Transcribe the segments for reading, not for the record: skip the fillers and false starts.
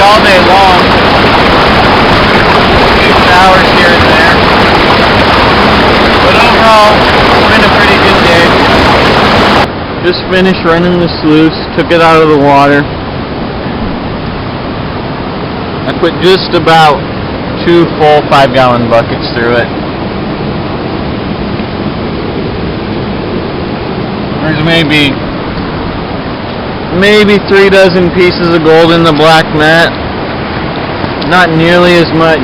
all day long. A few showers here and there. But overall, it's been a pretty good day. Just finished running the sluice, took it out of the water. I put just about 2 full 5-gallon buckets through it. There's maybe 3 dozen pieces of gold in the black mat. Not nearly as much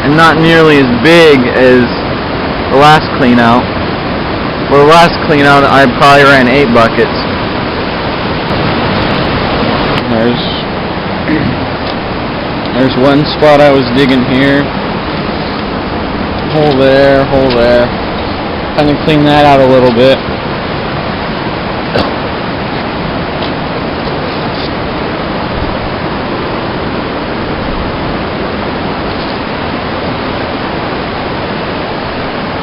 and not nearly as big as the last clean out. For the last clean out I probably ran 8 buckets. There's one spot I was digging here. Hole there, hole there. Kind of clean that out a little bit.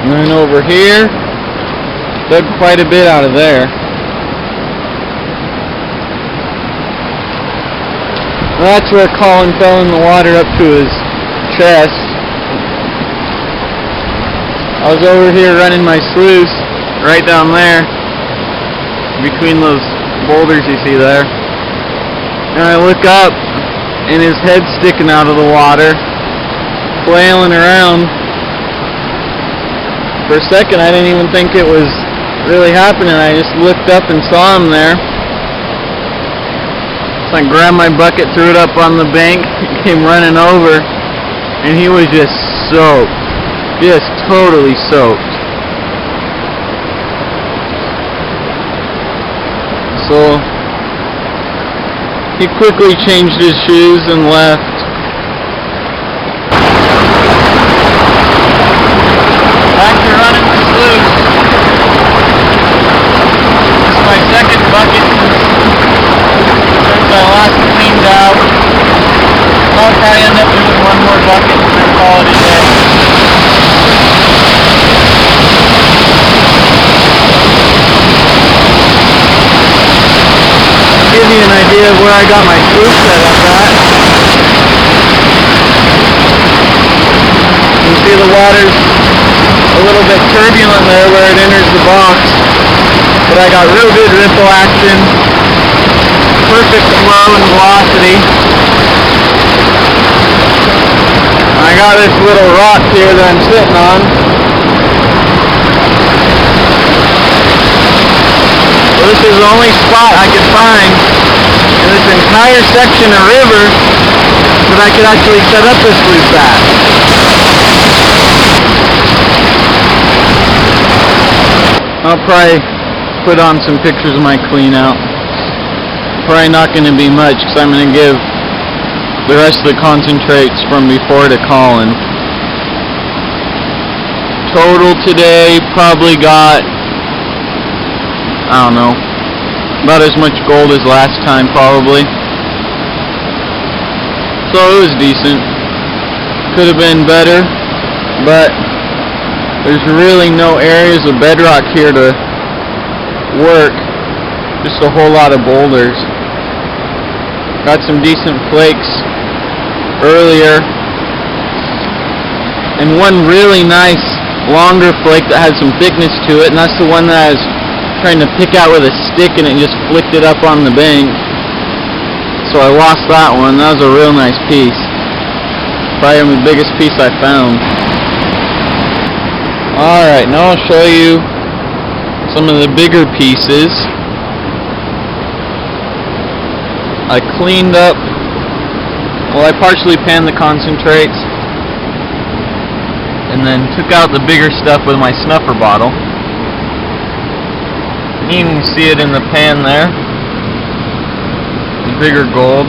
And then over here, dug quite a bit out of there. That's where Colin fell in the water up to his chest. I was over here running my sluice right down there between those boulders you see there. And I look up and his head's sticking out of the water, flailing around. For a second I didn't even think it was really happening. I just looked up and saw him there. So I grabbed my bucket, threw it up on the bank, came running over, and he was just soaked. Just totally soaked. So he quickly changed his shoes and left. Back to running the sluice. This is my second bucket since I last cleaned out. I'll probably end up doing one more bucket and then call it a day. Give you an idea of where I got my sluice set up at. You can see the water's a little bit turbulent there where it enters the box, but I got real good ripple action, perfect flow and velocity. I got this little rock here that I'm sitting on. Well, this is the only spot I could find in this entire section of river that I could actually set up this sluice at. I'll probably put on some pictures of my clean out. Probably not going to be much because I'm going to give the rest of the concentrates from before to Colin. Total today probably got, I don't know, about as much gold as last time probably. So it was decent. Could have been better, but there's really no areas of bedrock here to work. Just a whole lot of boulders. Got some decent flakes earlier. And one really nice longer flake that had some thickness to it, and that's the one that I was trying to pick out with a stick and it just flicked it up on the bank. So I lost that one. That was a real nice piece. Probably the biggest piece I found. Alright, now I'll show you some of the bigger pieces. I cleaned up, well, I partially panned the concentrates and then took out the bigger stuff with my snuffer bottle. You can see it in the pan there, the bigger gold.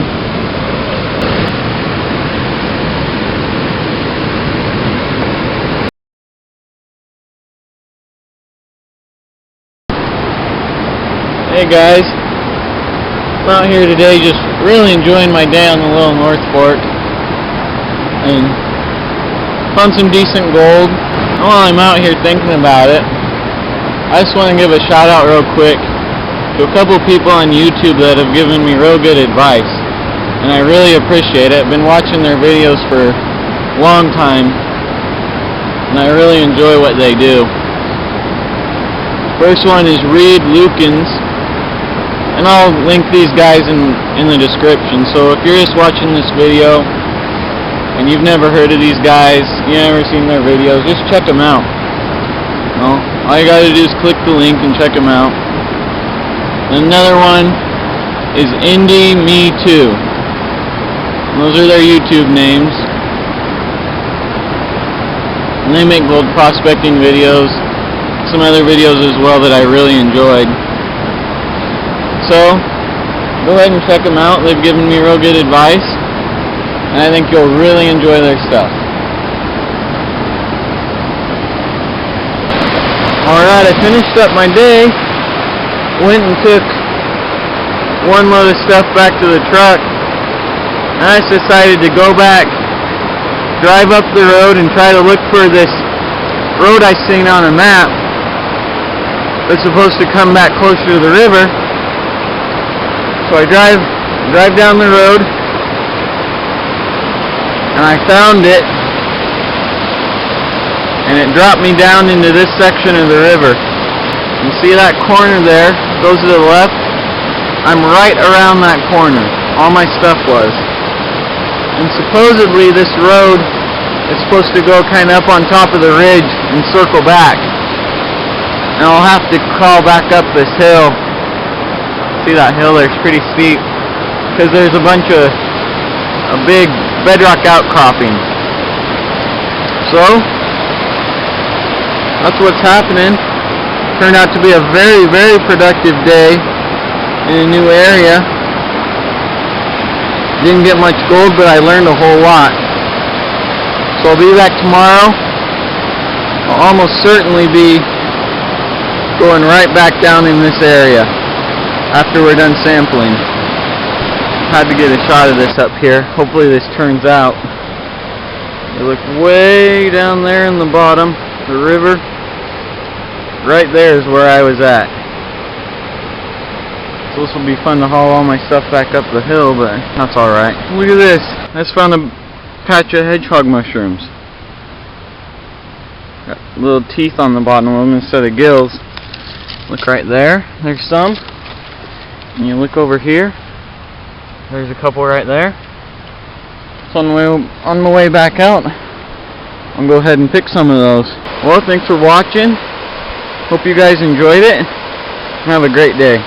Hey guys, I'm out here today just really enjoying my day on the little North Fork and found some decent gold. And while I'm out here thinking about it, I just want to give a shout out real quick to a couple people on YouTube that have given me real good advice. and I really appreciate it. I've been watching their videos for a long time, and I really enjoy what they do. First one is Reed Lukens, and I'll link these guys in the description. So if you're just watching this video and you've never heard of these guys, you've never seen their videos, just check them out. Well, all you gotta do is click the link and check them out. Another one is Indie Me Too. And those are their YouTube names. And they make gold prospecting videos, some other videos as well that I really enjoyed. So, go ahead and check them out. They've given me real good advice, and I think you'll really enjoy their stuff. Alright, I finished up my day, went and took one load of stuff back to the truck, and I decided to go back, drive up the road and try to look for this road I seen on a map that's supposed to come back closer to the river. So I drive down the road, and I found it, and it dropped me down into this section of the river. You see that corner there, goes to the left? I'm right around that corner. All my stuff was. And supposedly this road is supposed to go kind of up on top of the ridge and circle back. And I'll have to crawl back up this hill. See that hill there? It's pretty steep, because there's a bunch of big bedrock outcropping. So that's what's happening. Turned out to be a very, very productive day in a new area. Didn't get much gold, but I learned a whole lot. So I'll be back tomorrow. I'll almost certainly be going right back down in this area after we're done sampling. Had to get a shot of this up here. Hopefully this turns out. You look way down there in the bottom, the river. Right there is where I was at. So this will be fun to haul all my stuff back up the hill, but that's alright. Look at this. I just found a patch of hedgehog mushrooms. Got little teeth on the bottom of them instead of gills. Look right there. There's some. And you look over here, there's a couple right there. So on my way back out, I'll go ahead and pick some of those. Well, thanks for watching. Hope you guys enjoyed it. Have a great day.